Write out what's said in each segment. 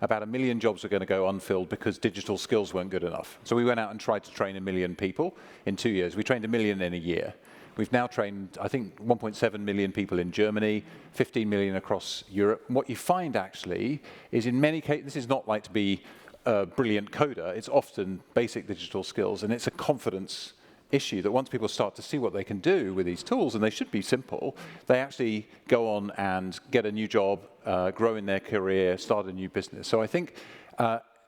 about 1 million jobs were going to go unfilled because digital skills weren't good enough. So we went out and tried to train 1 million people in 2 years. We trained 1 million in a year. We've now trained, I think, 1.7 million people in Germany, 15 million across Europe. And what you find, actually, is in many cases, this is not like to be a brilliant coder. It's often basic digital skills, and it's a confidence issue that once people start to see what they can do with these tools, and they should be simple, they actually go on and get a new job, grow in their career, start a new business. So I think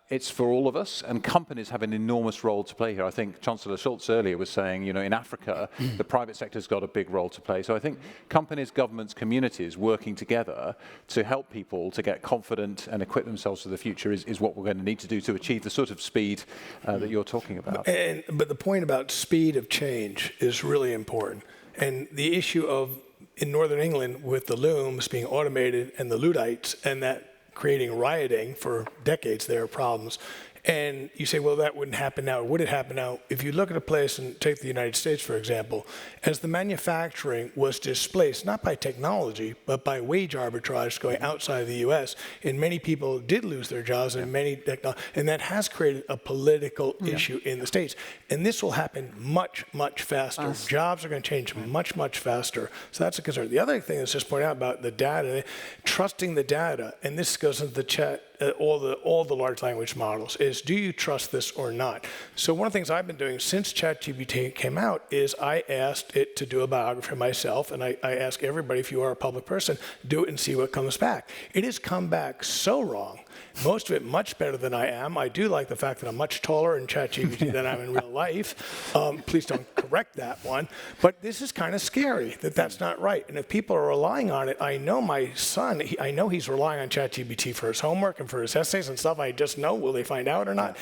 it's for all of us, and companies have an enormous role to play here. I think Chancellor Schulz earlier was saying, you know, in Africa, the private sector's got a big role to play. So I think companies, governments, communities working together to help people to get confident and equip themselves for the future is what we're going to need to do to achieve the sort of speed that you're talking about. But the point about speed of change is really important. And the issue of, in Northern England, with the looms being automated and the Luddites, and that creating rioting for decades, there are problems. And you say, well, that wouldn't happen now. Would it happen now? If you look at a place, and take the United States, for example, as the manufacturing was displaced, not by technology, but by wage arbitrage going outside of the US, and many people did lose their jobs, and and that has created a political issue in the States. And this will happen much, much faster. Jobs are going to change much, much faster. So that's a concern. The other thing that's just pointed out about the data, trusting the data, and this goes into the chat, all the large language models, is do you trust this or not? So one of the things I've been doing since ChatGPT came out is I asked it to do a biography of myself, and I ask everybody, if you are a public person, do it and see what comes back. It has come back so wrong. Most of it much better than I am. I do like the fact that I'm much taller in ChatGPT than I'm in real life. Please don't correct that one. But this is kind of scary that that's not right. And if people are relying on it, I know my son, I know he's relying on ChatGPT for his homework and for his essays and stuff. I just know, will they find out or not?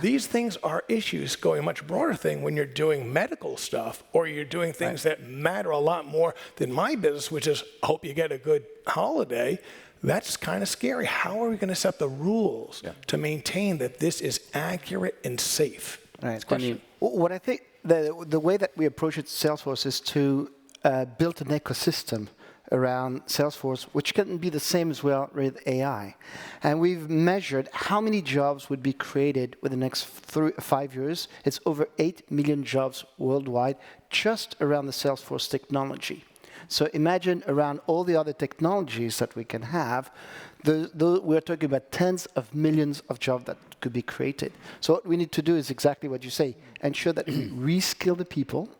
These things are issues going a much broader thing when you're doing medical stuff or you're doing things that matter a lot more than my business, which is, I hope you get a good holiday. That's kind of scary. How are we going to set the rules to maintain that this is accurate and safe? Right. What I think, the way that we approach it at Salesforce is to build an ecosystem around Salesforce, which can be the same as well with AI. And we've measured how many jobs would be created within the next 5 years. It's over 8 million jobs worldwide just around the Salesforce technology. So imagine around all the other technologies that we can have, we're talking about tens of millions of jobs that could be created. So what we need to do is exactly what you say, ensure that we reskill the people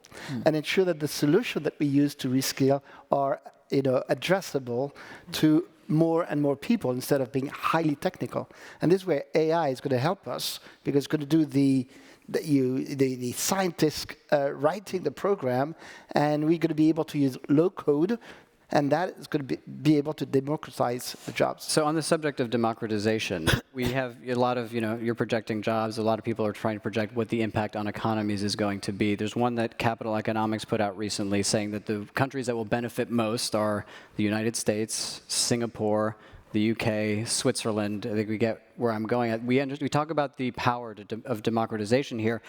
and ensure that the solution that we use to reskill are addressable to more and more people instead of being highly technical. And this is where AI is going to help us, because it's going to do the scientists writing the program, and we're going to be able to use low code, and that is going to be able to democratize the jobs. So on the subject of democratization, we have a lot of, you're projecting jobs. A lot of people are trying to project what the impact on economies is going to be. There's one that Capital Economics put out recently saying that the countries that will benefit most are the United States, Singapore, the UK, Switzerland. I think we get where I'm going at. We talk about the power of democratization here.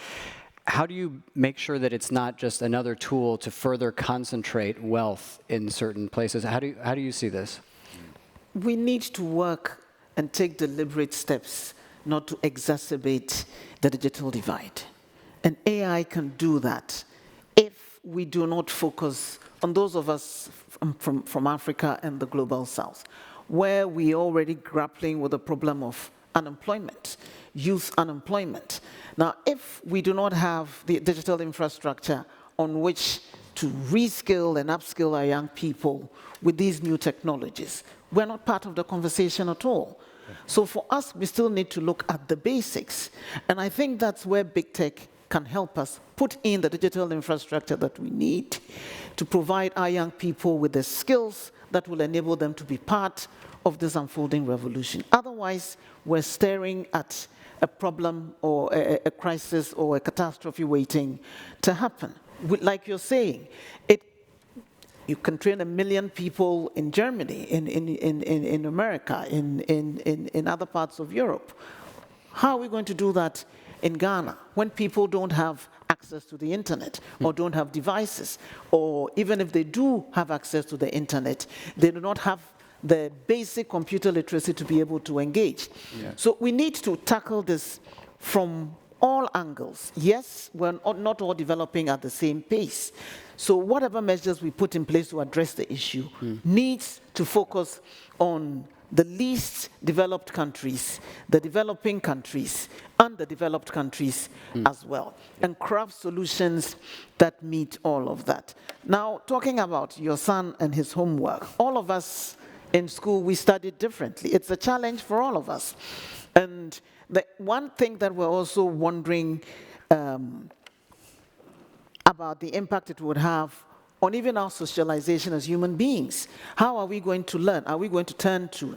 How do you make sure that it's not just another tool to further concentrate wealth in certain places? How do you see this? We need to work and take deliberate steps not to exacerbate the digital divide. And AI can do that if we do not focus on those of us from Africa and the global south, where we're already grappling with the problem of unemployment, youth unemployment. Now, if we do not have the digital infrastructure on which to reskill and upskill our young people with these new technologies, we're not part of the conversation at all. So for us, we still need to look at the basics. And I think that's where big tech can help us put in the digital infrastructure that we need to provide our young people with the skills that will enable them to be part of this unfolding revolution. Otherwise, we're staring at a problem or a crisis or a catastrophe waiting to happen. Like you're saying, you can train 1 million people in Germany, in America, in other parts of Europe. How are we going to do that in Ghana when people don't have access to the internet or don't have devices, or even if they do have access to the internet, they do not have the basic computer literacy to be able to engage. So we need to tackle this from all angles. Yes, we're not all developing at the same pace. So whatever measures we put in place to address the issue needs to focus on the least developed countries, the developing countries, and the developed countries as well, and craft solutions that meet all of that. Now, talking about your son and his homework, all of us in school, we studied differently. It's a challenge for all of us. And the one thing that we're also wondering about the impact it would have on even our socialization as human beings. How are we going to learn? Are we going to turn to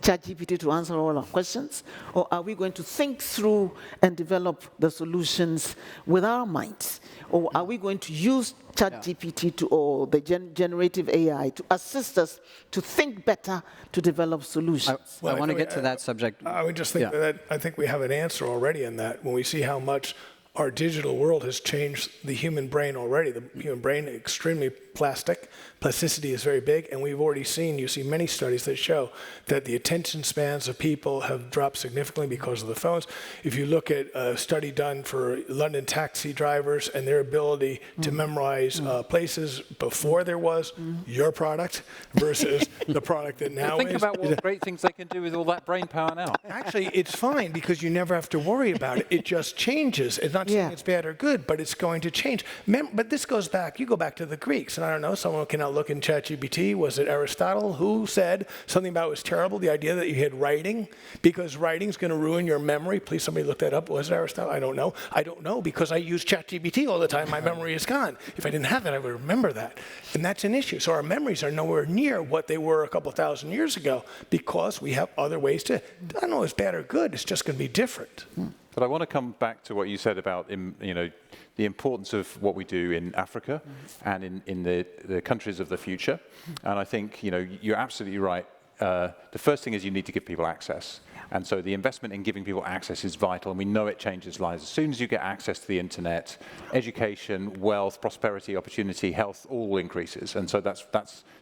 ChatGPT to answer all our questions? Or are we going to think through and develop the solutions with our minds? Or are we going to use ChatGPT or the generative AI to assist us to think better, to develop solutions? I want to get to that subject. I would just think that I think we have an answer already in that when we see how much our digital world has changed the human brain already. The human brain is extremely plastic. Plasticity is very big, and we've already seen, you see many studies that show that the attention spans of people have dropped significantly because of the phones. If you look at a study done for London taxi drivers and their ability to memorize places before there was your product versus the product that now Think is. about what great things they can do with all that brain power now. Actually, it's fine because you never have to worry about it. It just changes. It's not saying it's bad or good, but it's going to change. But this goes back, you go back to the Greeks, and I don't know, someone can now look in ChatGPT. Was it Aristotle who said something about it was terrible, the idea that you had writing, because writing's going to ruin your memory? Please, somebody look that up. Was it Aristotle? I don't know. I don't know because I use ChatGPT all the time. My memory is gone. If I didn't have that, I would remember that. And that's an issue. So our memories are nowhere near what they were a couple thousand years ago because we have other ways to, I don't know if it's bad or good, it's just going to be different. But I want to come back to what you said about, the importance of what we do in Africa and in the countries of the future. And I think, you're absolutely right. The first thing is you need to give people access. And so the investment in giving people access is vital, and we know it changes lives. As soon as you get access to the internet, education, wealth, prosperity, opportunity, health, all increases. And so that's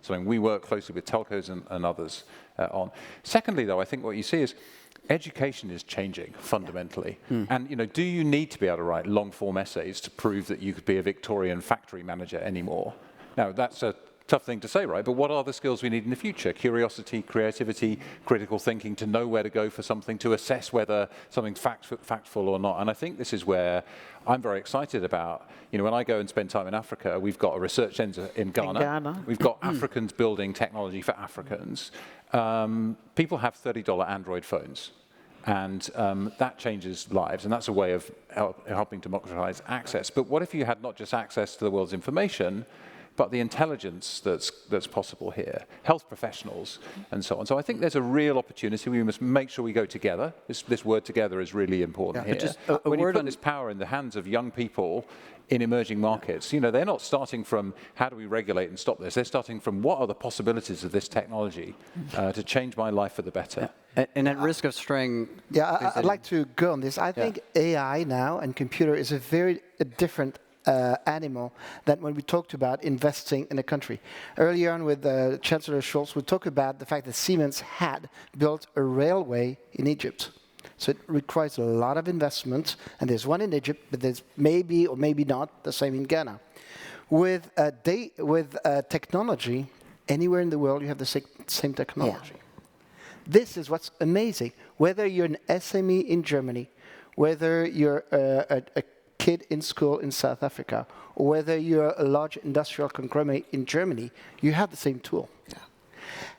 something we work closely with telcos and others on. Secondly, though, I think what you see is education is changing fundamentally. And do you need to be able to write long-form essays to prove that you could be a Victorian factory manager anymore? Now, that's a tough thing to say, right? But what are the skills we need in the future? Curiosity, creativity, critical thinking, to know where to go for something, to assess whether something's factful or not. And I think this is where I'm very excited about, when I go and spend time in Africa, we've got a research center in Ghana. We've got Africans building technology for Africans. People have $30 Android phones. And that changes lives, and that's a way of helping democratize access. But what if you had not just access to the world's information, but the intelligence that's possible here, health professionals, and so on. So I think there's a real opportunity. We must make sure we go together. This word together is really important here. Just when you put this power in the hands of young people in emerging markets, they're not starting from how do we regulate and stop this. They're starting from what are the possibilities of this technology to change my life for the better. And at risk of straying... I'd like to go on this. I think AI now and computer is a very different animal than when we talked about investing in a country. Earlier on with Chancellor Scholz, we talked about the fact that Siemens had built a railway in Egypt. So it requires a lot of investment, and there's one in Egypt, but there's maybe or maybe not the same in Ghana. With technology, anywhere in the world you have the same technology. This is what's amazing. Whether you're an SME in Germany, whether you're a kid in school in South Africa, or whether you're a large industrial conglomerate in Germany, you have the same tool.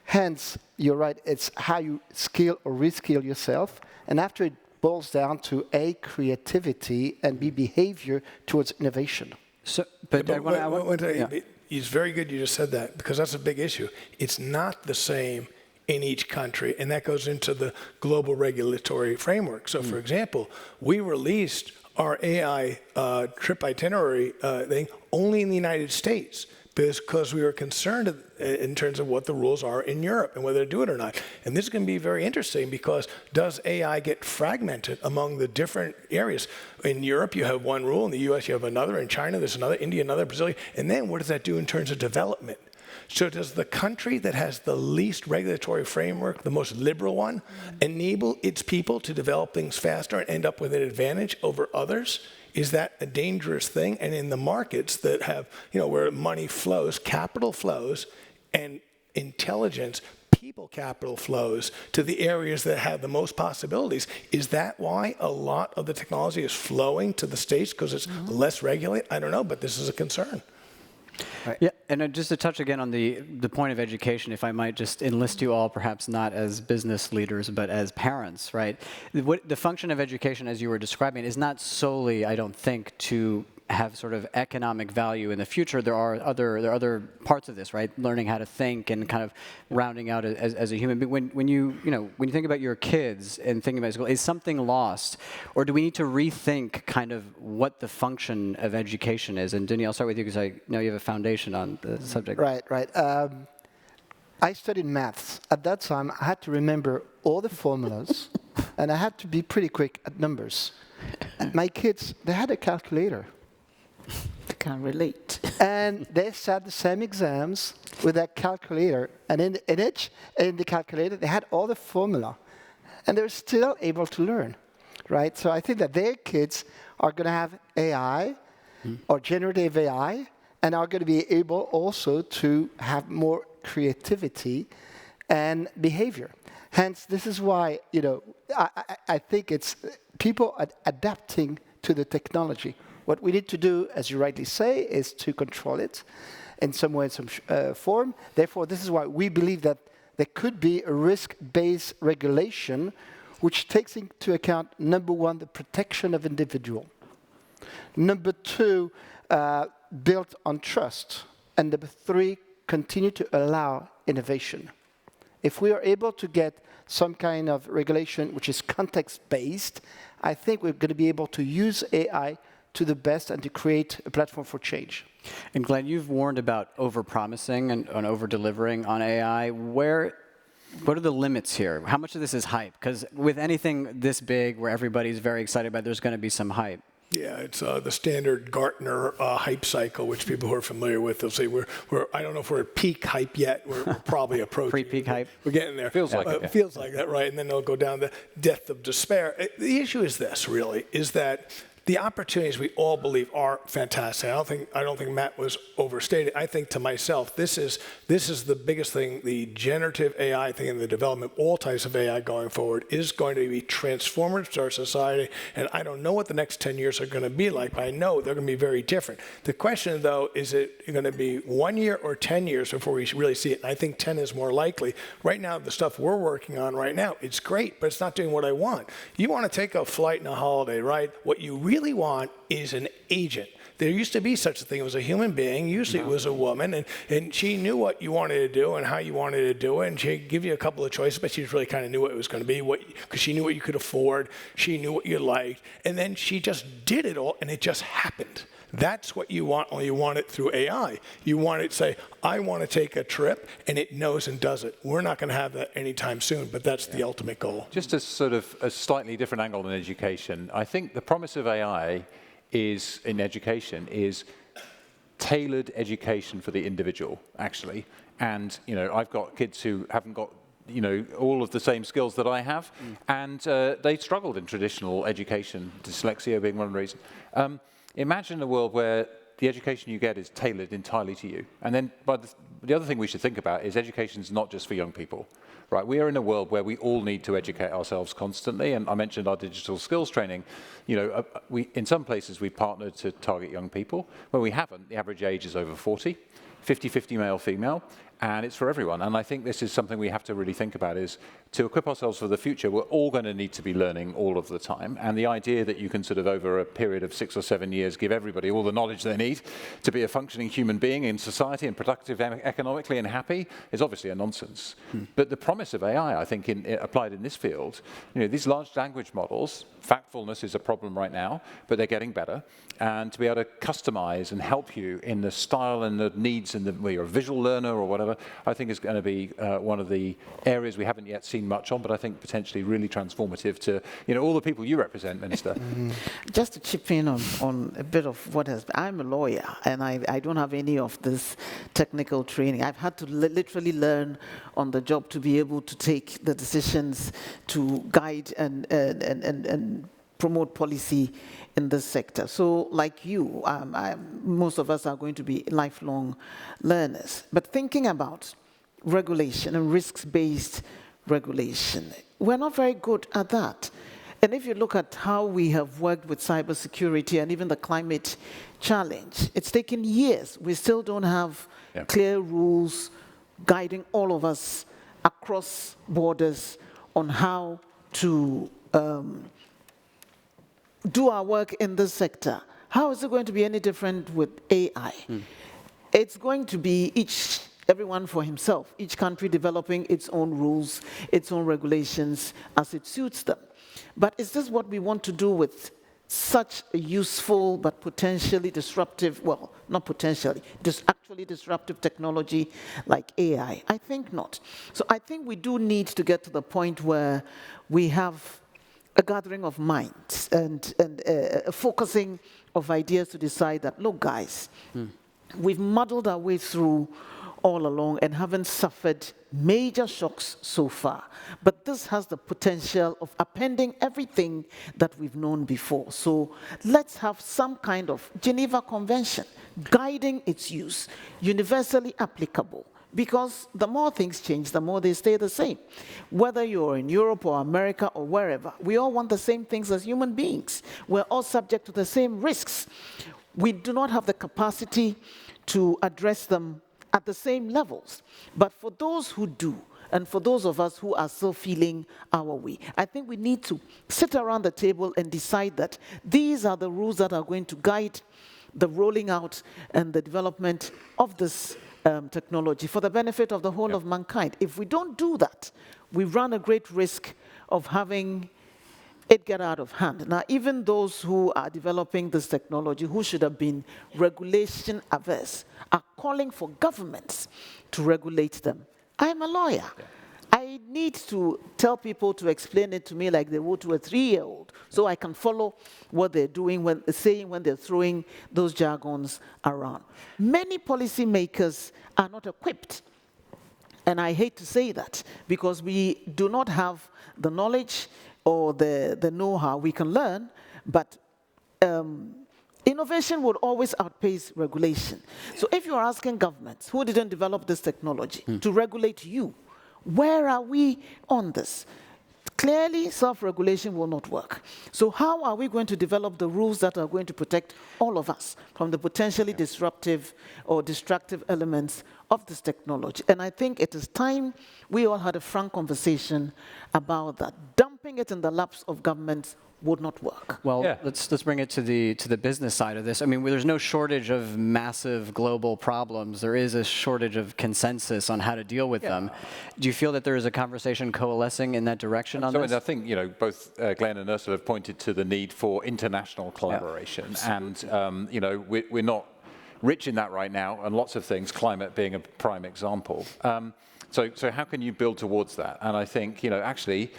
Hence, you're right, it's how you skill or reskill yourself, and after it boils down to A, creativity, and B, behavior towards innovation. So, it's very good you just said that, because that's a big issue. It's not the same in each country, and that goes into the global regulatory framework. So, for example, we released our AI trip itinerary thing only in the United States because we were concerned in terms of what the rules are in Europe and whether to do it or not. And this is going to be very interesting because does AI get fragmented among the different areas? In Europe, you have one rule. In the US, you have another. In China, there's another. India, another. Brazil. And then what does that do in terms of development? So does the country that has the least regulatory framework, the most liberal one, enable its people to develop things faster and end up with an advantage over others? Is that a dangerous thing? And in the markets that have, where money flows, capital flows, and intelligence, people capital flows to the areas that have the most possibilities. Is that why a lot of the technology is flowing to the States, because it's less regulated? I don't know, but this is a concern. Right. Yeah, and just to touch again on the point of education, if I might just enlist you all, perhaps not as business leaders, but as parents, right? The function of education, as you were describing, is not solely, I don't think, to have sort of economic value in the future. There are other parts of this, right? Learning how to think and kind of rounding out as a human. But when you think about your kids and thinking about school, is something lost, or do we need to rethink kind of what the function of education is? And Denis, I'll start with you because I know you have a foundation on the subject. Right. I studied maths. At that time, I had to remember all the formulas, and I had to be pretty quick at numbers. My kids, they had a calculator. I can't relate. And they sat the same exams with that calculator. And in the calculator, they had all the formula. And they're still able to learn, right? So I think that their kids are going to have AI or generative AI and are going to be able also to have more creativity and behavior. Hence, this is why, I think it's people adapting to the technology. What we need to do, as you rightly say, is to control it in some way, in some form. Therefore, this is why we believe that there could be a risk-based regulation which takes into account, number one, the protection of individual. Number two, built on trust. And number three, continue to allow innovation. If we are able to get some kind of regulation which is context-based, I think we're going to be able to use AI to the best and to create a platform for change. And Glenn, you've warned about over-promising and over-delivering on AI. What are the limits here? How much of this is hype? Because with anything this big where everybody's very excited about it, there's going to be some hype. Yeah, it's the standard Gartner hype cycle, which people who are familiar with, they'll say we're I don't know if we're at peak hype yet. We're probably approaching. Pre-peak hype. We're getting there. Feels like it. Yeah. Feels like that, right? And then they'll go down the death of despair. The issue is this, really, is that the opportunities we all believe are fantastic. I don't think Matt was overstated. I think to myself, this is the biggest thing. The generative AI thing and the development, all types of AI going forward, is going to be transformative to our society. And I don't know what the next 10 years are going to be like, but I know they're going to be very different. The question, though, is it going to be 1 year or 10 years before we really see it? And I think 10 is more likely. Right now, the stuff we're working on right now, it's great, but it's not doing what I want. You want to take a flight and a holiday, right? What you really want is an agent. There used to be such a thing. It was a human being. Usually it was a woman, and she knew what you wanted to do and how you wanted to do it, and she'd give you a couple of choices, but she just really kind of knew what it was going to be, because she knew what you could afford, she knew what you liked, and then she just did it all, and it just happened. That's what you want, only you want it through AI. You want it to say, I want to take a trip, and it knows and does it. We're not going to have that anytime soon, but that's the ultimate goal. Just as sort of a slightly different angle in education, I think the promise of AI in education is tailored education for the individual, actually. And, I've got kids who haven't got all of the same skills that I have, and they struggled in traditional education, dyslexia being one reason. Imagine a world where the education you get is tailored entirely to you. And then the other thing we should think about is education is not just for young people, right? We are in a world where we all need to educate ourselves constantly. And I mentioned our digital skills training. In some places we've partnered to target young people. Where we haven't, the average age is over 40, 50-50 male, female. And it's for everyone. And I think this is something we have to really think about, is to equip ourselves for the future, we're all going to need to be learning all of the time. And the idea that you can sort of, over a period of 6 or 7 years, give everybody all the knowledge they need to be a functioning human being in society and productive economically and happy is obviously a nonsense. But the promise of AI, I think, applied in this field, these large language models, factfulness is a problem right now, but they're getting better. And to be able to customize and help you in the style and the needs, and whether you're a visual learner or whatever, whatever, I think is going to be one of the areas we haven't yet seen much on, but I think potentially really transformative to all the people you represent, Minister. Just to chip in on a bit of what has. I'm a lawyer, and I don't have any of this technical training. I've had to literally learn on the job to be able to take the decisions to guide and promote policy in this sector. So like you, most of us are going to be lifelong learners. But thinking about regulation and risk-based regulation, we're not very good at that. And if you look at how we have worked with cybersecurity and even the climate challenge, it's taken years. We still don't have clear rules guiding all of us across borders on how to do our work in this sector. How is it going to be any different with AI? It's going to be everyone for himself, each country developing its own rules, its own regulations as it suits them. But is this what we want to do with such a useful but potentially disruptive, well, not potentially, actually disruptive technology like AI? I think not. So I think we do need to get to the point where we have a gathering of minds and a focusing of ideas to decide that, look, guys, we've muddled our way through all along and haven't suffered major shocks so far. But this has the potential of appending everything that we've known before. So let's have some kind of Geneva Convention guiding its use, universally applicable. Because the more things change, the more they stay the same. Whether you're in Europe or America or wherever, we all want the same things as human beings. We're all subject to the same risks. We do not have the capacity to address them at the same levels. But for those who do, and for those of us who are still feeling our way, I think we need to sit around the table and decide that these are the rules that are going to guide the rolling out and the development of this technology for the benefit of the whole of mankind. If we don't do that, we run a great risk of having it get out of hand. Now, even those who are developing this technology, who should have been regulation averse, are calling for governments to regulate them. I'm a lawyer. I need to tell people to explain it to me like they would to a 3-year-old, so I can follow what they're doing when they're throwing those jargons around. Many policymakers are not equipped, and I hate to say that, because we do not have the knowledge or the know-how. We can learn, but innovation would always outpace regulation. So if you're asking governments who didn't develop this technology to regulate you, where are we on this? Clearly, self-regulation will not work. So how are we going to develop the rules that are going to protect all of us from the potentially disruptive or destructive elements of this technology? And I think it is time we all had a frank conversation about that. Dumping it in the laps of governments would not work. Well, let's bring it to the business side of this. I mean, there's no shortage of massive global problems. There is a shortage of consensus on how to deal with them. Do you feel that there is a conversation coalescing in that direction on this? I think both Glenn and Ursula have pointed to the need for international collaboration, and we're not rich in that right now, and lots of things, climate being a prime example. So how can you build towards that? And I think actually.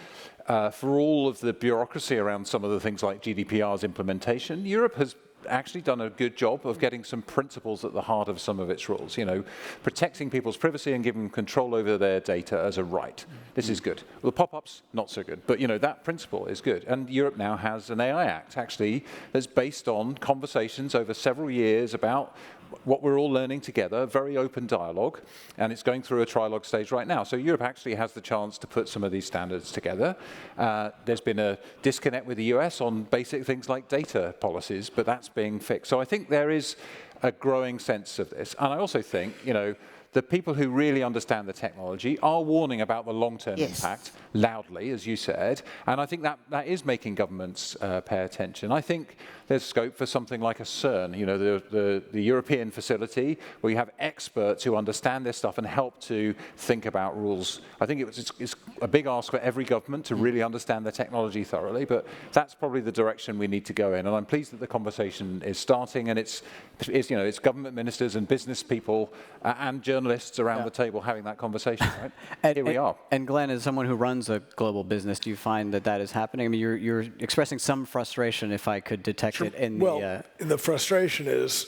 For all of the bureaucracy around some of the things like GDPR's implementation, Europe has actually done a good job of getting some principles at the heart of some of its rules. Protecting people's privacy and giving them control over their data as a right. This is good. Well, the pop-ups, not so good. But that principle is good. And Europe now has an AI Act, actually, that's based on conversations over several years about what we're all learning together, very open dialogue, and it's going through a trilogue stage right now. So Europe actually has the chance to put some of these standards together. There's been a disconnect with the US on basic things like data policies, but that's being fixed. So I think there is a growing sense of this. And I also think, the people who really understand the technology are warning about the long-term impact loudly, as you said, and I think that is making governments pay attention. I think there's scope for something like a CERN, the European facility, where you have experts who understand this stuff and help to think about rules. I think it's a big ask for every government to really understand the technology thoroughly, but that's probably the direction we need to go in. And I'm pleased that the conversation is starting, and it's government ministers and business people and journalists journalists around the table having that conversation, right? And here we are. And Glenn, as someone who runs a global business, do you find that that is happening? I mean, you're expressing some frustration, if I could detect it in the frustration is,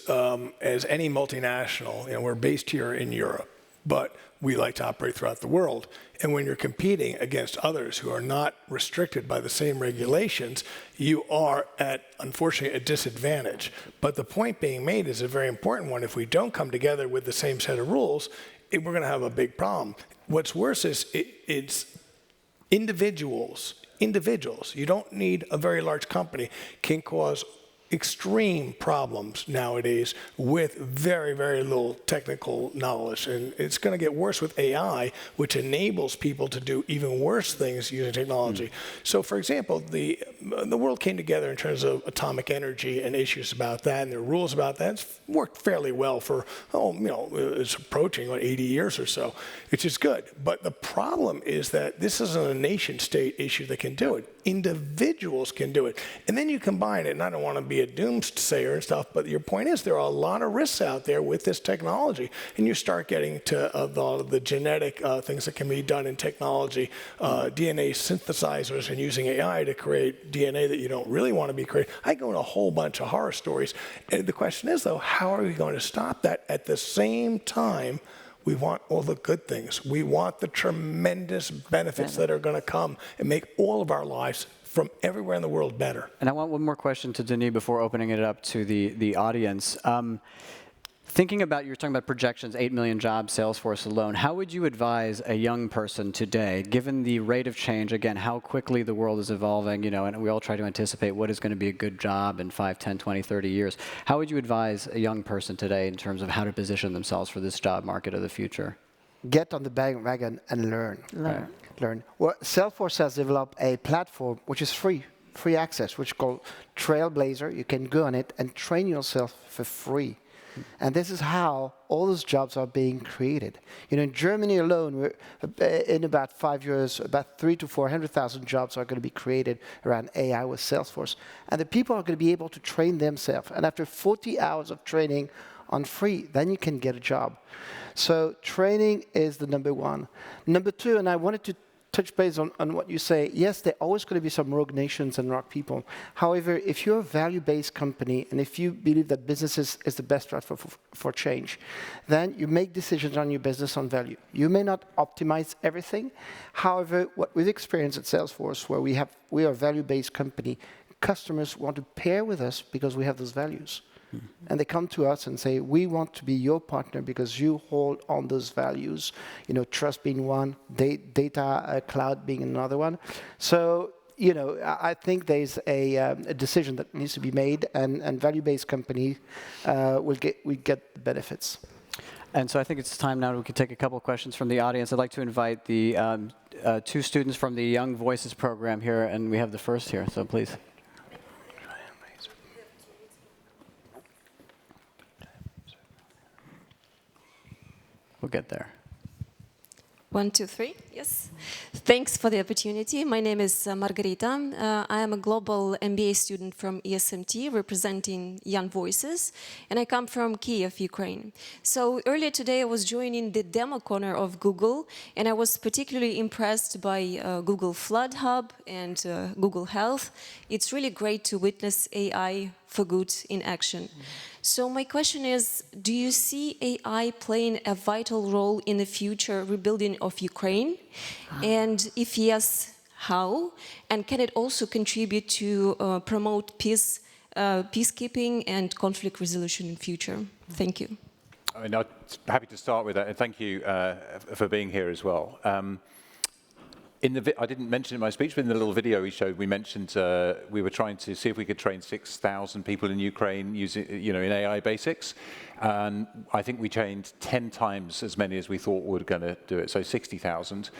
as any multinational, we're based here in Europe, but we like to operate throughout the world. And when you're competing against others who are not restricted by the same regulations, you are at, unfortunately, a disadvantage. But the point being made is a very important one. If we don't come together with the same set of rules, we're going to have a big problem. What's worse is it's individuals. You don't need a very large company, can cause extreme problems nowadays with very, very little technical knowledge. And it's going to get worse with AI, which enables people to do even worse things using technology. So, for example, the world came together in terms of atomic energy and issues about that, and there are rules about that. It's worked fairly well for, it's approaching 80 years or so, which is good. But the problem is that this isn't a nation-state issue that can do it. Individuals can do it. And then you combine it, and I don't want to be a doomsayer and stuff, but your point is there are a lot of risks out there with this technology. And you start getting to the genetic things that can be done in technology, DNA synthesizers and using AI to create DNA that you don't really want to be creating. I go into a whole bunch of horror stories. And the question is, though, how are we going to stop that? At the same time, we want all the good things. We want the tremendous benefits that are going to come and make all of our lives from everywhere in the world better. And I want one more question to Denis before opening it up to the audience. Thinking about, you're talking about projections, 8 million jobs, Salesforce alone. How would you advise a young person today, given the rate of change, again, how quickly the world is evolving, and we all try to anticipate what is going to be a good job in 5, 10, 20, 30 years. How would you advise a young person today in terms of how to position themselves for this job market of the future? Get on the bandwagon and learn. Learn. Well, Salesforce has developed a platform which is free access, which is called Trailblazer. You can go on it and train yourself for free. And this is how all those jobs are being created. In Germany alone, in about 5 years, about 300,000 to 400,000 jobs are going to be created around AI with Salesforce. And the people are going to be able to train themselves. And after 40 hours of training on free, then you can get a job. So training is the number one. Number two, and I wanted to touch base on what you say. Yes, there are always going to be some rogue nations and rogue people. However, if you're a value-based company and if you believe that business is the best route for change, then you make decisions on your business on value. You may not optimize everything. However, what we've experienced at Salesforce, where we are a value-based company, customers want to pair with us because we have those values. And they come to us and say, we want to be your partner because you hold on those values, trust being one, data cloud being another one. So, I think there's a decision that needs to be made, and value-based company will get the benefits. And so I think it's time now we can take a couple of questions from the audience. I'd like to invite the 2 students from the Young Voices program here, and we have the first here, so please. We'll get there. 1, 2, 3. Yes. Thanks for the opportunity. My name is Margarita. I am a global MBA student from ESMT representing Young Voices, and I come from Kyiv, Ukraine. So earlier today I was joining the demo corner of Google, and I was particularly impressed by Google Flood Hub and Google Health. It's really great to witness AI for good in action. So my question is, do you see AI playing a vital role in the future rebuilding of Ukraine? And if yes, how? And can it also contribute to promote peacekeeping and conflict resolution in future? Thank you. I'm happy to start with that, and thank you for being here as well. I didn't mention in my speech, but in the little video we showed, we mentioned we were trying to see if we could train 6,000 people in Ukraine using, in AI basics. And I think we trained 10 times as many as we thought were going to do it, so 60,000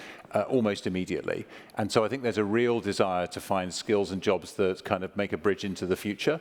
almost immediately. And so I think there's a real desire to find skills and jobs that kind of make a bridge into the future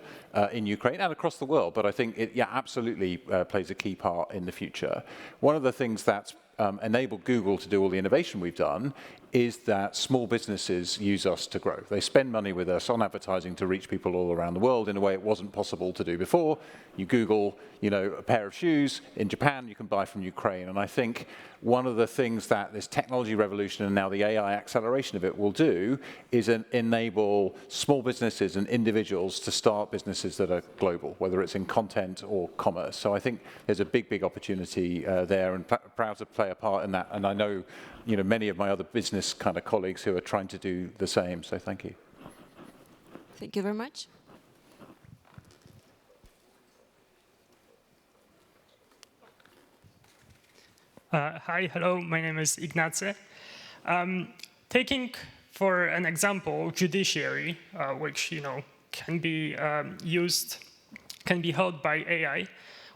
in Ukraine and across the world. But I think it absolutely plays a key part in the future. One of the things that's enabled Google to do all the innovation we've done is that small businesses use us to grow. They spend money with us on advertising to reach people all around the world in a way it wasn't possible to do before. You Google, a pair of shoes in Japan, you can buy from Ukraine. And I think one of the things that this technology revolution and now the AI acceleration of it will do is enable small businesses and individuals to start businesses that are global, whether it's in content or commerce. So I think there's a big, big opportunity there, and proud to play a part in that. And I know, many of my other business kind of colleagues who are trying to do the same. So thank you. Thank you very much. Hi, hello, my name is Ignace. Taking for an example, Judiciary, which can be can be held by AI,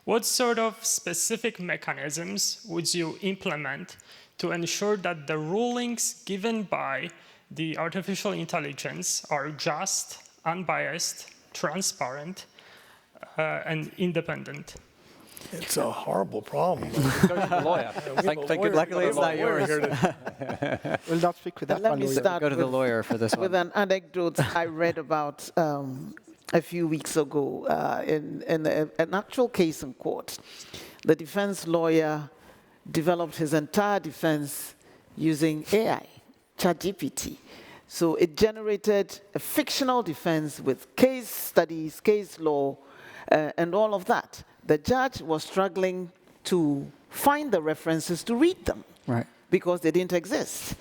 what sort of specific mechanisms would you implement to ensure that the rulings given by the artificial intelligence are just, unbiased, transparent, and independent? It's a horrible problem. Go to the lawyer. Luckily, it's not yours. We'll not speak with that Let one. me will you? start Go to the lawyer for this with one. an anecdote I read about a few weeks ago in an actual case in court. The defense lawyer developed his entire defense using AI, ChatGPT. So it generated a fictional defense with case studies, case law, and all of that. The judge was struggling to find the references to read them, Right. because they didn't exist.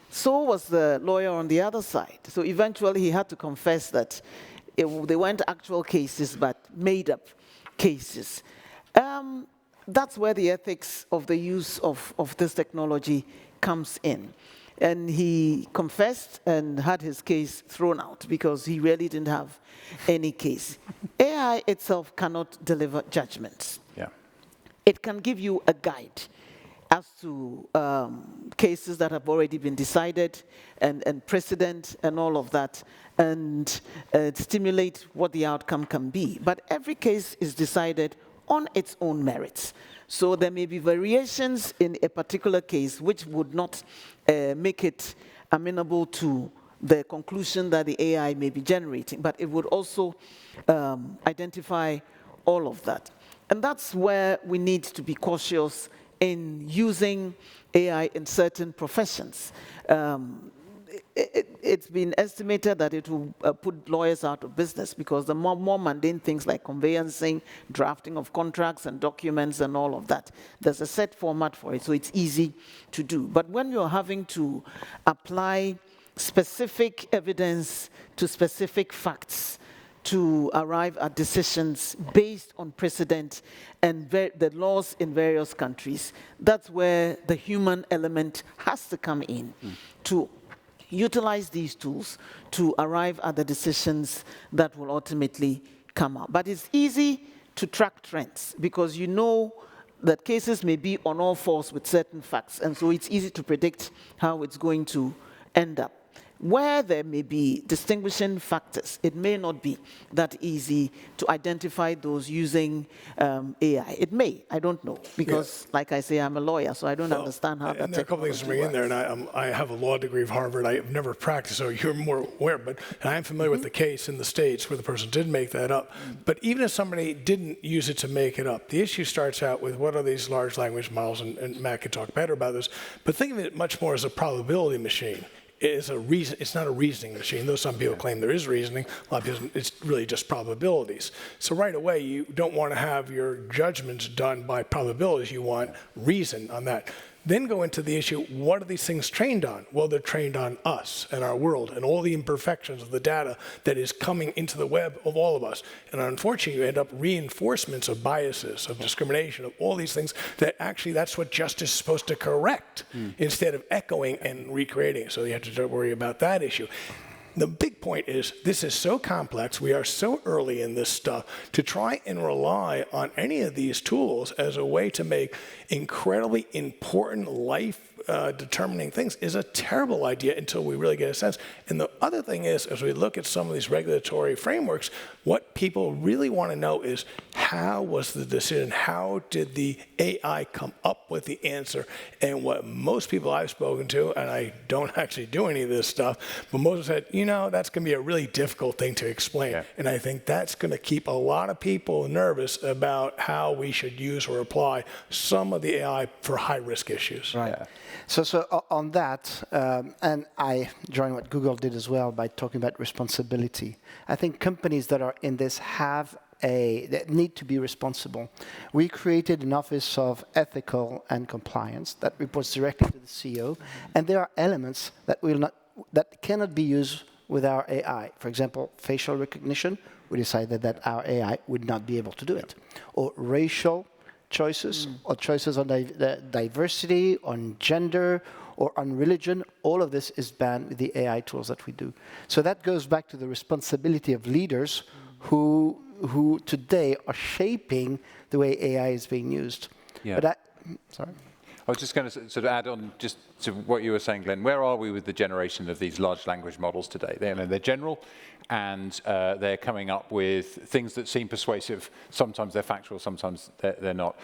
So was the lawyer on the other side. So eventually he had to confess that they weren't actual cases, but made-up cases. That's where the ethics of the use of this technology comes in. And he confessed and had his case thrown out because he really didn't have any case. AI itself cannot deliver judgments. Yeah. It can give you a guide as to cases that have already been decided and precedent and all of that, and stimulate what the outcome can be. But every case is decided on its own merits. So there may be variations in a particular case which would not make it amenable to the conclusion that the AI may be generating, but it would also identify all of that. And that's where we need to be cautious in using AI in certain professions. It's been estimated that it will put lawyers out of business because the more mundane things like conveyancing, drafting of contracts and documents and all of that, there's a set format for it, so it's easy to do. But when you're having to apply specific evidence to specific facts to arrive at decisions based on precedent and the laws in various countries, that's where the human element has to come in to utilize these tools to arrive at the decisions that will ultimately come out. But it's easy to track trends because you know that cases may be on all fours with certain facts, and so it's easy to predict how it's going to end up. Where there may be distinguishing factors, it may not be that easy to identify those using AI. It may, I don't know, because like I say, I'm a lawyer, so I don't understand how that And there are a couple things to bring in there, and I have a law degree of Harvard. I've never practiced, so you're more aware, but I am familiar with the case in the States where the person did make that up. But even if somebody didn't use it to make it up, the issue starts out with what are these large language models, and Matt could talk better about this, but think of it much more as a probability machine. It's not a reasoning machine, though some people claim there is reasoning. A lot of people, it's really just probabilities. So right away, you don't want to have your judgments done by probabilities. You want reason on that. Then go into the issue, what are these things trained on? Well, they're trained on us and our world and all the imperfections of the data that is coming into the web of all of us. And unfortunately, you end up reinforcements of biases, of discrimination, of all these things that actually that's what justice is supposed to correct instead of echoing and recreating. So you have to worry about that issue. The big point is this is so complex, we are so early in this stuff, to try and rely on any of these tools as a way to make incredibly important life determining things is a terrible idea until we really get a sense. And the other thing is, as we look at some of these regulatory frameworks, what people really want to know is how was the decision? How did the AI come up with the answer? And what most people I've spoken to, and I don't actually do any of this stuff, but most have said, you know, that's going to be a really difficult thing to explain. Yeah. And I think that's going to keep a lot of people nervous about how we should use or apply some of the AI for high-risk issues. Right. Yeah. So on that, and I join what Google did as well by talking about responsibility. I think companies that are in this that need to be responsible. We created an Office of Ethical and Compliance that reports directly to the CEO, and there are elements that cannot be used with our AI. For example, facial recognition. We decided that our AI would not be able to do it, or racial choices, or choices on diversity, on gender, or on religion. All of this is banned with the AI tools that we do. So that goes back to the responsibility of leaders who today are shaping the way AI is being used. Yeah. But sorry. I was just going to sort of add on just to what you were saying, Glenn. Where are we with the generation of these large language models today? They're general, and they're coming up with things that seem persuasive. Sometimes they're factual, sometimes they're not.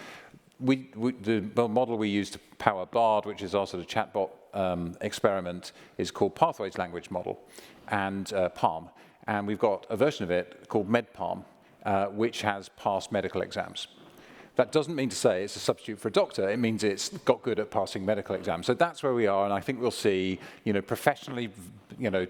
The model we use to power Bard, which is our sort of chatbot experiment, is called Pathways Language Model, and PALM. And we've got a version of it called MedPalm, which has passed medical exams. That doesn't mean to say it's a substitute for a doctor. It means it's got good at passing medical exams. So that's where we are, and I think we'll see, professionally,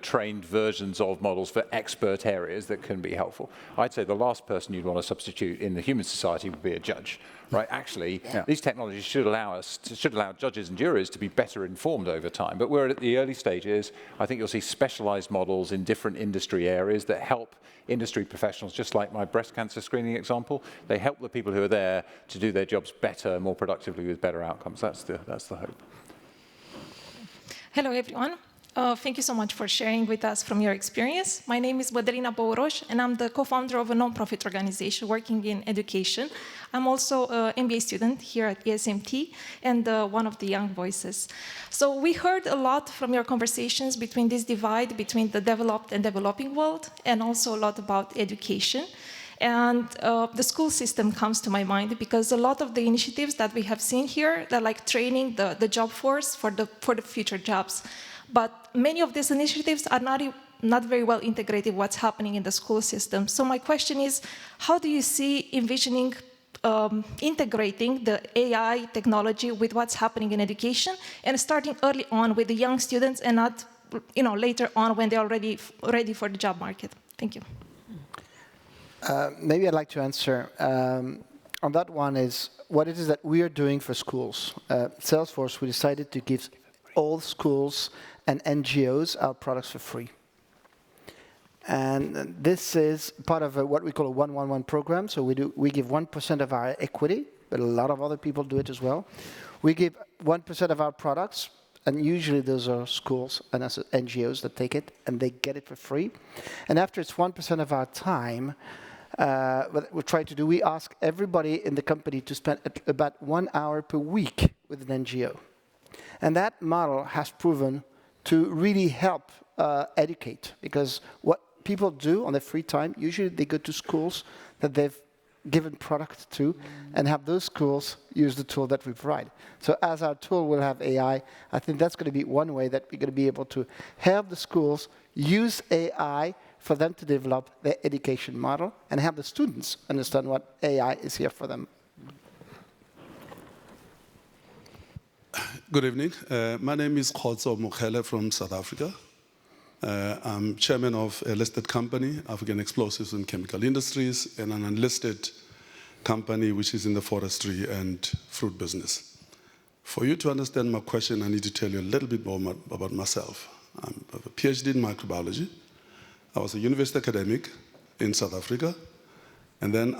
trained versions of models for expert areas that can be helpful. I'd say the last person you'd want to substitute in the human society would be a judge, right? Actually, these technologies should allow judges and juries to be better informed over time. But we're at the early stages. I think you'll see specialized models in different industry areas that help industry professionals, just like my breast cancer screening example. They help the people who are there to do their jobs better, more productively, with better outcomes. That's the hope. Hello, everyone. Thank you so much for sharing with us from your experience. My name is Bădălina Băuroș, and I'm the co-founder of a non-profit organization working in education. I'm also an MBA student here at ESMT and one of the young voices. So we heard a lot from your conversations between this divide between the developed and developing world, and also a lot about education. And the school system comes to my mind because a lot of the initiatives that we have seen here, they're like training the job force for the future jobs. But many of these initiatives are not very well integrated what's happening in the school system. So my question is, how do you see envisioning integrating the AI technology with what's happening in education, and starting early on with the young students and not later on when they're already ready for the job market? Thank you. Maybe I'd like to answer on that one is what it is that we are doing for schools. Salesforce, we decided to give all schools and NGOs our products for free. And this is part of what we call a 1-1-1 program. So we give 1% of our equity, but a lot of other people do it as well. We give 1% of our products, and usually those are schools and NGOs that take it, and they get it for free. And after it's 1% of our time, what we try to do, we ask everybody in the company to spend about 1 hour per week with an NGO. And that model has proven to really help educate, because what people do on their free time, usually they go to schools that they've given product to and have those schools use the tool that we provide. So as our tool will have AI, I think that's going to be one way that we're going to be able to help the schools use AI for them to develop their education model and have the students understand what AI is here for them. Good evening. My name is Khotso Mokhele from South Africa. I'm chairman of a listed company, African Explosives and Chemical Industries, and an unlisted company which is in the forestry and fruit business. For you to understand my question, I need to tell you a little bit more about myself. I have a PhD in microbiology. I was a university academic in South Africa. And then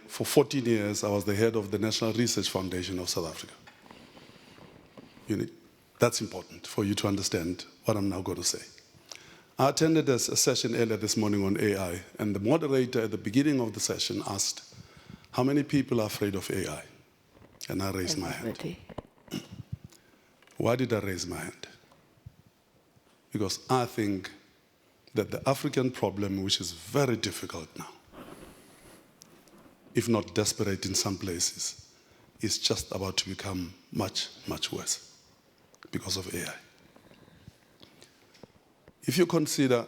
for 14 years, I was the head of the National Research Foundation of South Africa. That's important for you to understand what I'm now going to say. I attended a session earlier this morning on AI, and the moderator at the beginning of the session asked, how many people are afraid of AI? And I raised my hand. Why did I raise my hand? Because I think that the African problem, which is very difficult now, if not desperate in some places, is just about to become much, much worse because of AI. If you consider,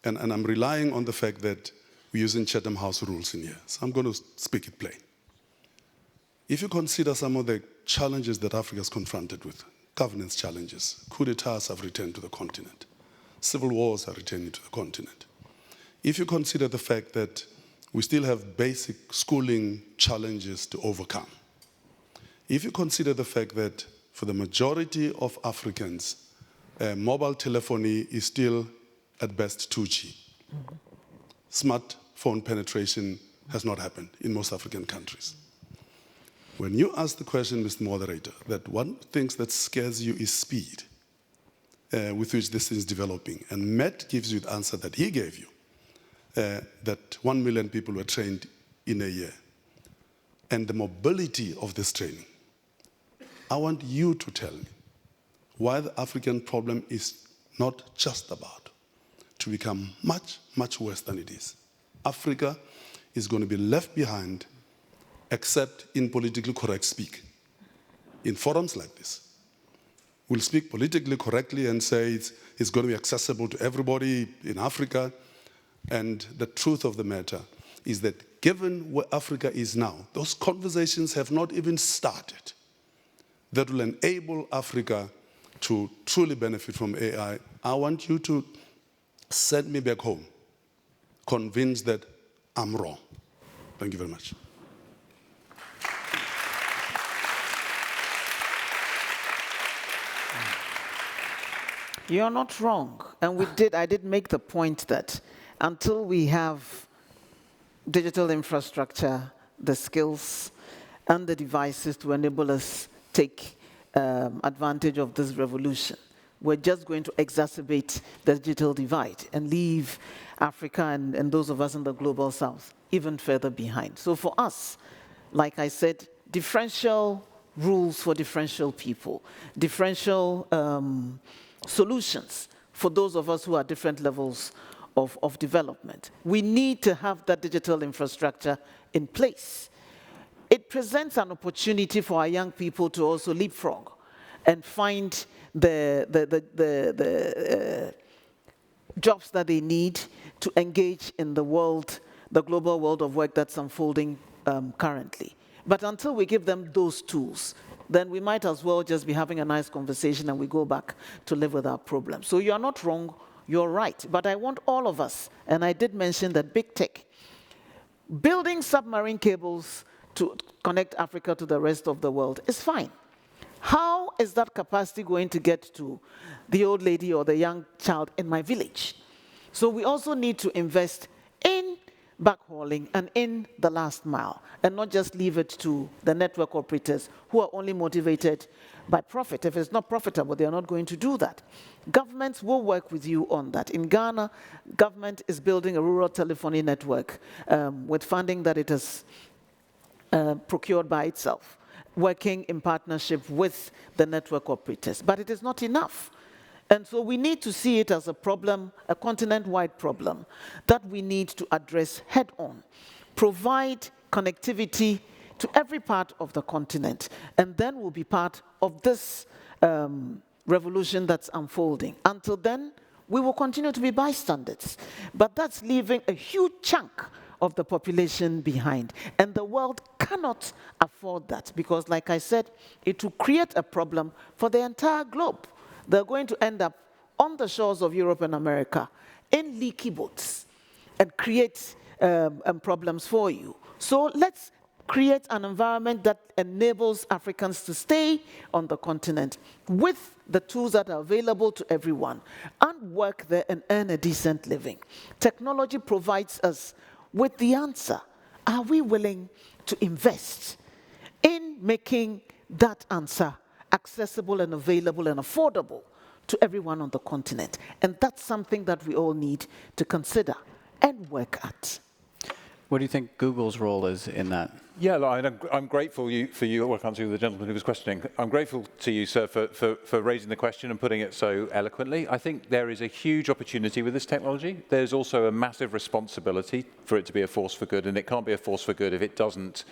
and I'm relying on the fact that we're using Chatham House rules in here, so I'm going to speak it plain. If you consider some of the challenges that Africa is confronted with, governance challenges, coup d'etats have returned to the continent, civil wars are returning to the continent. If you consider the fact that we still have basic schooling challenges to overcome, if you consider the fact that for the majority of Africans, mobile telephony is still at best 2G. Smartphone penetration has not happened in most African countries. When you ask the question, Mr. Moderator, that one thing that scares you is speed with which this is developing, and Matt gives you the answer that he gave you, that 1 million people were trained in a year, and the mobility of this training, I want you to tell me why the African problem is not just about to become much, much worse than it is. Africa is going to be left behind except in politically correct speak. In forums like this, we'll speak politically correctly and say it's going to be accessible to everybody in Africa. And the truth of the matter is that given where Africa is now, those conversations have not even started that will enable Africa to truly benefit from AI. I want you to send me back home, convinced that I'm wrong. Thank you very much. You're not wrong. And I did make the point that until we have digital infrastructure, the skills, and the devices to enable us take advantage of this revolution, we're just going to exacerbate the digital divide and leave Africa and those of us in the global south even further behind. So for us, like I said, differential rules for differential people, differential solutions for those of us who are different levels of development. We need to have that digital infrastructure in place. It presents an opportunity for our young people to also leapfrog and find the jobs that they need to engage in the world, the global world of work that's unfolding currently. But until we give them those tools, then we might as well just be having a nice conversation and we go back to live with our problems. So you're not wrong, you're right. But I want all of us, and I did mention that big tech, building submarine cables to connect Africa to the rest of the world is fine. How is that capacity going to get to the old lady or the young child in my village? So we also need to invest in backhauling and in the last mile, and not just leave it to the network operators who are only motivated by profit. If it's not profitable, they are not going to do that. Governments will work with you on that. In Ghana, government is building a rural telephony network with funding that it has procured by itself, working in partnership with the network operators. But it is not enough. And so we need to see it as a problem, a continent-wide problem, that we need to address head-on. Provide connectivity to every part of the continent, and then we'll be part of this revolution that's unfolding. Until then, we will continue to be bystanders. But that's leaving a huge chunk of the population behind. And the world cannot afford that, because like I said, it will create a problem for the entire globe. They're going to end up on the shores of Europe and America in leaky boats and create problems for you. So let's create an environment that enables Africans to stay on the continent with the tools that are available to everyone and work there and earn a decent living. Technology provides us with the answer. Are we willing to invest in making that answer accessible and available and affordable to everyone on the continent? And that's something that we all need to consider and work at. What do you think Google's role is in that? Yeah, I'm grateful for you. Well, I can't see the gentleman who was questioning. I'm grateful to you, sir, for raising the question and putting it so eloquently. I think there is a huge opportunity with this technology. There's also a massive responsibility for it to be a force for good, and it can't be a force for good if it doesn't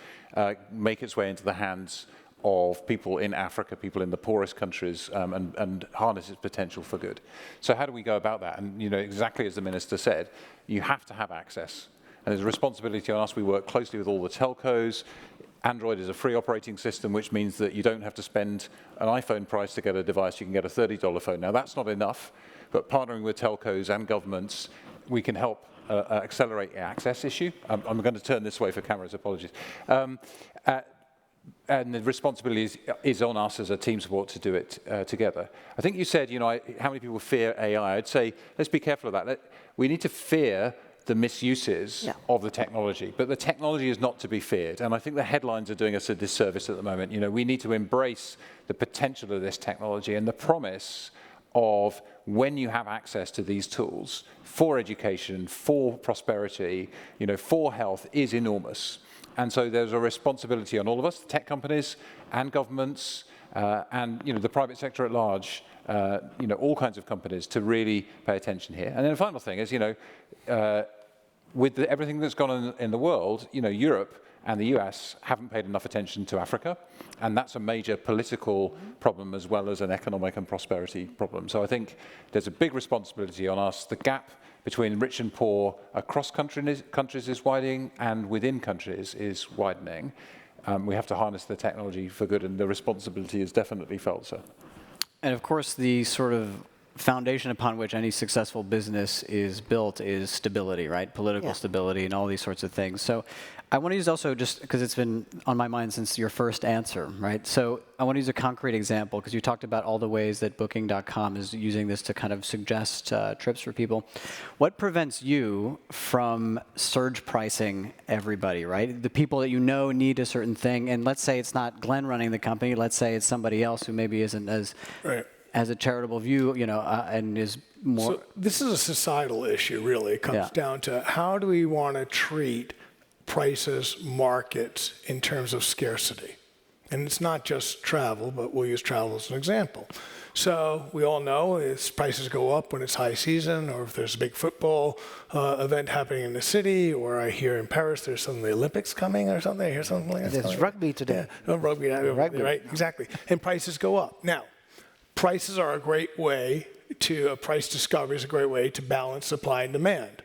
make its way into the hands of people in Africa, people in the poorest countries, and harness its potential for good. So how do we go about that? And exactly as the minister said, you have to have access. And there's a responsibility on us. We work closely with all the telcos. Android is a free operating system, which means that you don't have to spend an iPhone price to get a device. You can get a $30 phone. Now, that's not enough, but partnering with telcos and governments, we can help accelerate the access issue. I'm going to turn this way for cameras, apologies. And the responsibility is on us as a team support to do it together. I think you said, how many people fear AI? I'd say, let's be careful of that. We need to fear the misuses of the technology, but the technology is not to be feared. And I think the headlines are doing us a disservice at the moment. We need to embrace the potential of this technology and the promise of when you have access to these tools for education, for prosperity, for health is enormous. And so there's a responsibility on all of us, tech companies and governments, and the private sector at large, all kinds of companies to really pay attention here. And then the final thing is, with everything that's gone on in the world, Europe and the US haven't paid enough attention to Africa, and that's a major political problem as well as an economic and prosperity problem. So I think there's a big responsibility on us. The gap between rich and poor across countries is widening, and within countries is widening. We have to harness the technology for good, and the responsibility is definitely felt, sir. And of course, the sort of foundation upon which any successful business is built is stability, right? Political stability and all these sorts of things. So I want to use also, just because it's been on my mind since your first answer, right? So I want to use a concrete example, because you talked about all the ways that Booking.com is using this to kind of suggest trips for people. What prevents you from surge pricing everybody, right? The people that need a certain thing, and let's say it's not Glenn running the company, let's say it's somebody else who maybe isn't as has a charitable view, and is more. So this is a societal issue, really. It comes down to how do we want to treat prices, markets in terms of scarcity. And it's not just travel, but we'll use travel as an example. So we all know prices go up when it's high season, or if there's a big football event happening in the city, or I hear in Paris there's the Olympics coming or something. I hear something like that. There's rugby today. Yeah, rugby, right? Exactly. And prices go up. Now, prices are a great way price discovery is a great way to balance supply and demand.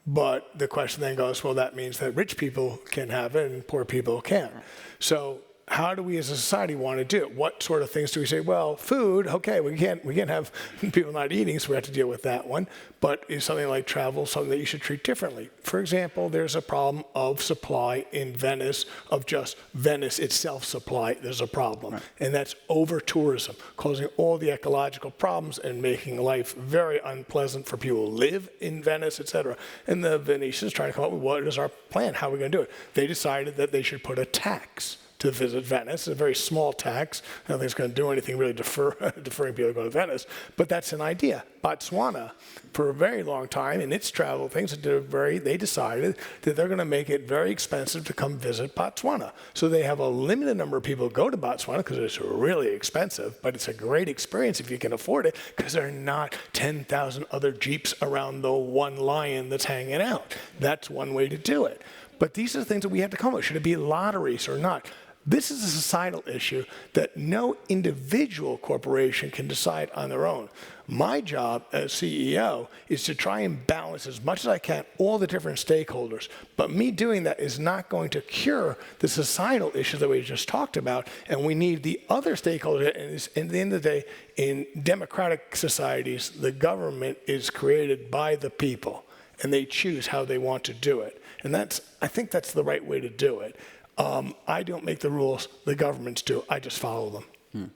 But the question then goes, well, that means that rich people can have it and poor people can't. So how do we as a society want to do it? What sort of things do we say? Well, food, okay, we can't have people not eating, so we have to deal with that one. But is something like travel something that you should treat differently? For example, there's a problem of supply in Venice, of just Venice itself supply. There's a problem. Right. And that's over-tourism, causing all the ecological problems and making life very unpleasant for people who live in Venice, et cetera. And the Venetians trying to come up with what is our plan? How are we going to do it? They decided that they should put a tax to visit Venice. It's a very small tax. I don't think it's going to do anything really deferring people to go to Venice, but that's an idea. Botswana, for a very long time, in its travel things, they decided that they're going to make it very expensive to come visit Botswana. So they have a limited number of people who go to Botswana because it's really expensive, but it's a great experience if you can afford it, because there are not 10,000 other jeeps around the one lion that's hanging out. That's one way to do it. But these are the things that we have to come up with. Should it be lotteries or not? This is a societal issue that no individual corporation can decide on their own. My job as CEO is to try and balance as much as I can all the different stakeholders. But me doing that is not going to cure the societal issue that we just talked about. And we need the other stakeholders. And at the end of the day, in democratic societies, the government is created by the people, and they choose how they want to do it. And I think that's the right way to do it. I don't make the rules, the governments do. I just follow them.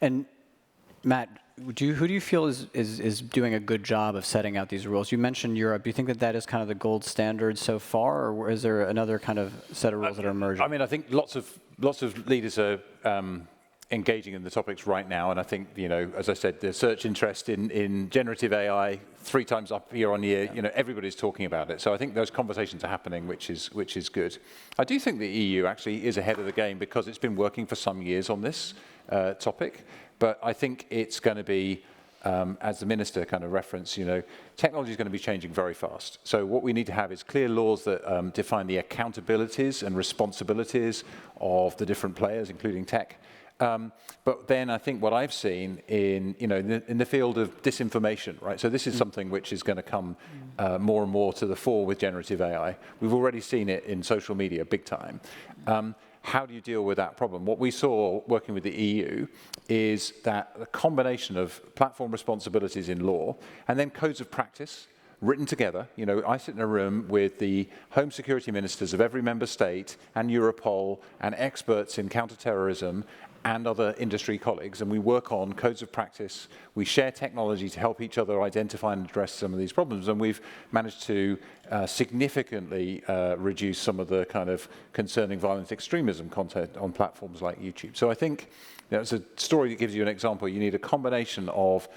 And Matt, who do you feel is doing a good job of setting out these rules? You mentioned Europe. Do you think that is kind of the gold standard so far, or is there another kind of set of rules that are emerging? I mean, I think lots of leaders are engaging in the topics right now, and I think, you know, as I said, the search interest in generative AI 3 times up year on year. You know, everybody's talking about it. So I think those conversations are happening, which is good. I do think the EU actually is ahead of the game because it's been working for some years on this topic. But I think it's going to be, as the minister kind of referenced, you know, technology is going to be changing very fast. So what we need to have is clear laws that define the accountabilities and responsibilities of the different players, including tech. But then I think what I've seen in, you know, in the field of disinformation, right? So this is something which is going to come more and more to the fore with generative AI. We've already seen it in social media big time. How do you deal with that problem? What we saw working with the EU is that the combination of platform responsibilities in law and then codes of practice written together. You know, I sit in a room with the home security ministers of every member state and Europol and experts in counterterrorism and other industry colleagues, and we work on codes of practice. We share technology to help each other identify and address some of these problems, and we've managed to significantly reduce some of the kind of concerning violent extremism content on platforms like YouTube. So I think, you know, it's a story that gives you an example. You need a combination of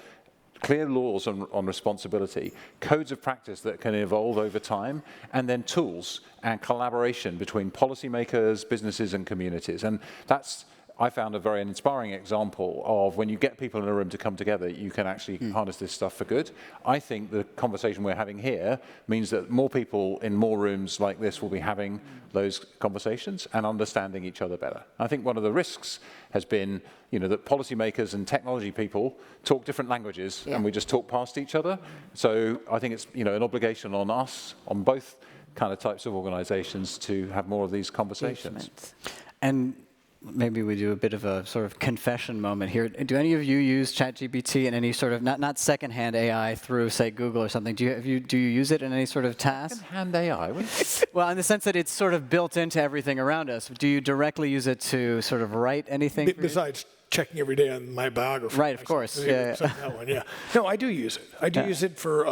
clear laws on responsibility, codes of practice that can evolve over time, and then tools and collaboration between policymakers, businesses, and communities. And that's, I found, a very inspiring example of when you get people in a room to come together, you can actually harness this stuff for good. I think the conversation we're having here means that more people in more rooms like this will be having those conversations and understanding each other better. I think one of the risks has been, you know, that policymakers and technology people talk different languages and we just talk past each other. So I think it's, you know, an obligation on us, on both kind of types of organizations, to have more of these conversations. And maybe we do a bit of a sort of confession moment here. Do any of you use ChatGPT in any sort of, not secondhand AI through, say, Google or something? Do you use it in any sort of task? Secondhand AI? Well, in the sense that it's sort of built into everything around us. Do you directly use it to sort of write anything? Besides checking every day on my biography. Right, of course. Yeah. That one, yeah. No, I do use it. I do use it for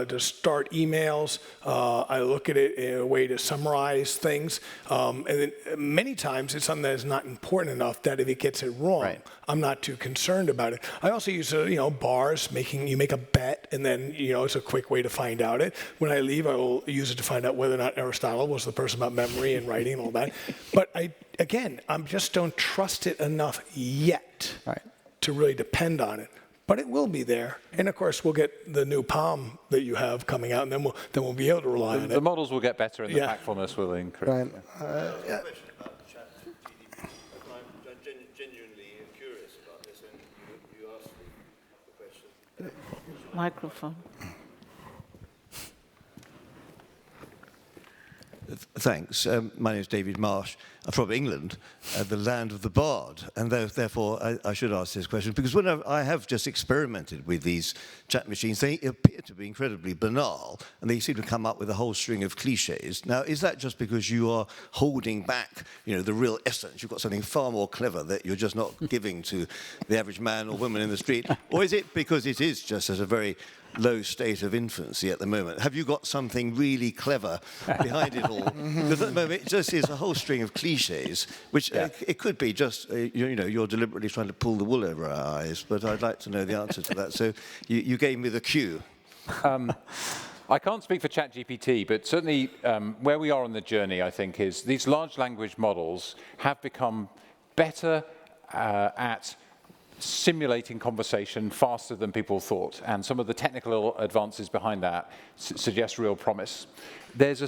to start emails. I look at it in a way to summarize things. And then many times it's something that is not important enough that if it gets it wrong, I'm not too concerned about it. I also use, you know, bars, you make a bet, and then, you know, it's a quick way to find out it. When I leave, I will use it to find out whether or not Aristotle was the person about memory and writing and all that. But I just don't trust it enough yet to really depend on it. But it will be there. And of course, we'll get the new Palm that you have coming out, and then we'll be able to rely on it. The models will get better, and the factfulness will increase. Right. I'm genuinely curious about this, and you asked the question. Microphone. Thanks. My name is David Marsh. I'm from England, the land of the bard, and therefore I should ask this question, because when I have just experimented with these chat machines, they appear to be incredibly banal, and they seem to come up with a whole string of cliches. Now, is that just because you are holding back, you know, the real essence? You've got something far more clever that you're just not giving to the average man or woman in the street, or is it because it is just at a very low state of infancy at the moment? Have you got something really clever behind it all? Because at the moment it just is a whole string of cliches, which it could be just, you know, you're deliberately trying to pull the wool over our eyes, but I'd like to know the answer to that. So you gave me the cue. I can't speak for ChatGPT, but certainly where we are on the journey, I think, is these large language models have become better at simulating conversation faster than people thought, and some of the technical advances behind that suggest real promise. There's a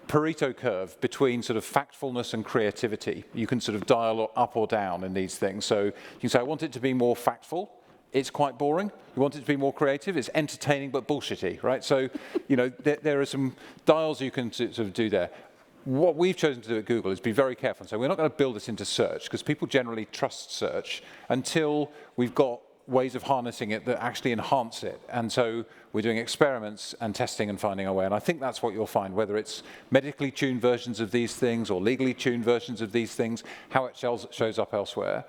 Pareto curve between sort of factfulness and creativity. You can sort of dial up or down in these things. So you can say, I want it to be more factful. It's quite boring. You want it to be more creative. It's entertaining but bullshitty, right? So, you know, there are some dials you can sort of do there. What we've chosen to do at Google is be very careful and say we're not going to build this into search, because people generally trust search until we've got ways of harnessing it that actually enhance it. And so we're doing experiments and testing and finding our way. And I think that's what you'll find, whether it's medically tuned versions of these things or legally tuned versions of these things, how it shows up elsewhere.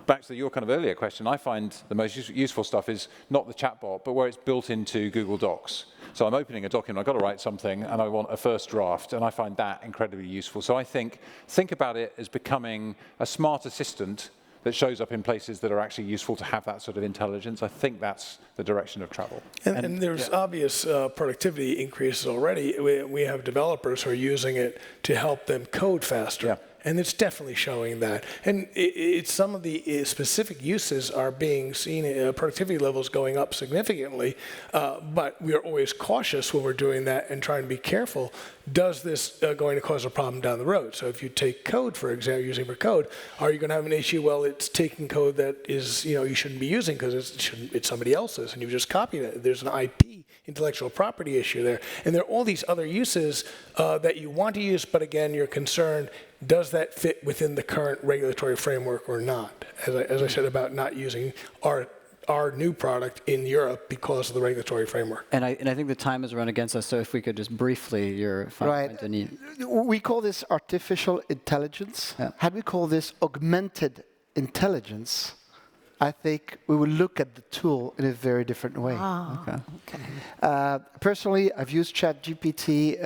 back to your kind of earlier question, I find the most useful stuff is not the chatbot, but where it's built into Google Docs. So I'm opening a document, I've got to write something, and I want a first draft, and I find that incredibly useful. So I think about it as becoming a smart assistant that shows up in places that are actually useful to have that sort of intelligence. I think that's the direction of travel. And there's obvious productivity increases already. We have developers who are using it to help them code faster. Yeah. And it's definitely showing that. And it's some of the specific uses are being seen, productivity levels going up significantly, but we are always cautious when we're doing that and trying to be careful. Does this going to cause a problem down the road? So if you take code, for example, using for code, are you going to have an issue? Well, it's taking code that is, you shouldn't be using because it's somebody else's, and you've just copied it. There's an IP, intellectual property issue there. And there are all these other uses that you want to use, but again, you're concerned, does that fit within the current regulatory framework or not? As I said about not using our new product in Europe because of the regulatory framework. And I think the time has run against us, so if we could just briefly, your final point, Denis. We call this artificial intelligence. Yeah. Had we call this augmented intelligence, I think we would look at the tool in a very different way. Okay. Personally, I've used ChatGPT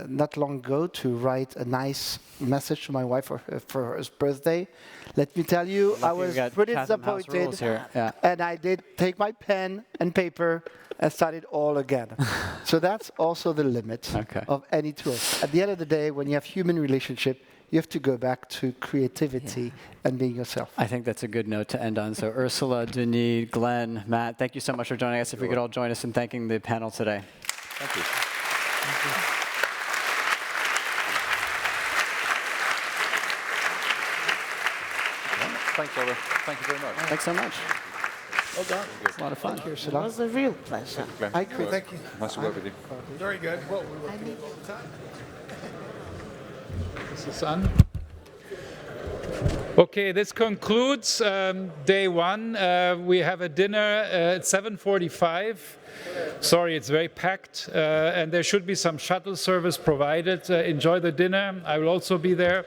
not long ago to write a nice message to my wife for her birthday. Let me tell you, I was pretty disappointed, and I did take my pen and paper and start it all again. So that's also the limit of any tool. At the end of the day, when you have human relationship, you have to go back to creativity and being yourself. I think that's a good note to end on. So Ursula, Denis, Glenn, Matt, thank you so much for joining us. If we could all join us in thanking the panel today. Thank you. Thanks, Oliver. Thank you very much. Thanks so much. Well done. It's a lot of fun. Thank you, It Ursula. was a real pleasure. Thank you. Nice to work with you. Very good. Well, we were all the time. Is this on? Okay, this concludes day one. We have a dinner at 7:45. Sorry, it's very packed, and there should be some shuttle service provided. Enjoy the dinner. I will also be there.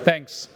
Thanks.